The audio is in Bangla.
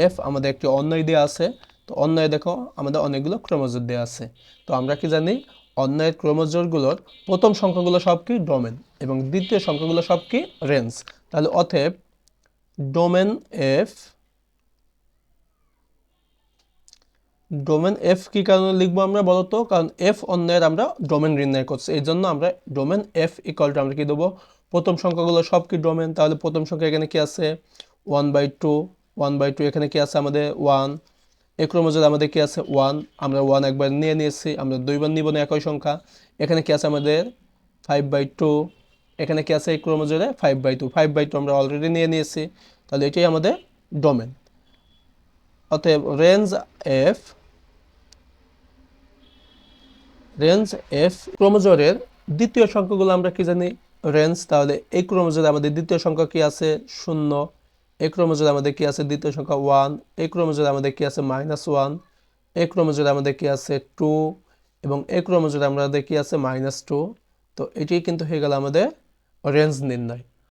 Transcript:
এফ আমাদের একটি অন্বয় দেওয়া আছে। তো অন্বয়ে দেখো আমাদের অনেকগুলো ক্রোমোজোর দেওয়া আছে। তো আমরা কি জানি অন্বয়ের ক্রোমোজোরগুলোর প্রথম সংখ্যাগুলো সব কি ডোমেন এবং দ্বিতীয় সংখ্যাগুলো সব কি রেঞ্জ। তাহলে অতএব ডোমেন এফ কি কারণে লিখবো আমরা বলতো, কারণ এফ অন্যের আমরা ডোমেন নির্ণয় করছি, এই জন্য আমরা ডোমেন এফ ইকুয়াল টু আমরা কি দেবো প্রথম সংখ্যাগুলো সব কি ডোমেন। তাহলে প্রথম সংখ্যা এখানে কি আছে 1/2, 1/2 এখানে কি আছে আমাদের 1, এই ক্রোমোজোমে আমাদের কি আছে 1, আমরা 1 একবার নিয়ে নিয়েছি, আমরা দুইবার নিব না একই সংখ্যা। এখানে কি আছে আমাদের 5/2, এখানে কি আছে এই ক্রোমোজোমে 5/2, 5/2 আমরা অলরেডি নিয়ে নিয়েছি। তাহলে এটাই আমাদের ডোমেন। অতএব রেঞ্জ এফ ক্রোমোজোমের দ্বিতীয় সংখ্যাগুলো আমরা কি জানি রেঞ্জ। তাহলে এই ক্রোমোজোমে আমাদের দ্বিতীয় সংখ্যা কি আছে 0, এই ক্রোমোজোমে আমাদের কি আছে দ্বিতীয় সংখ্যা 1, এই ক্রোমোজোমে আমাদের কি আছে -1, এই ক্রোমোজোমে আমাদের কি আছে 2 এবং এই ক্রোমোজোমে আমাদের কি আছে -2। তো এটি কিন্তু হয়ে গেল আমাদের রেঞ্জ নির্ণয়।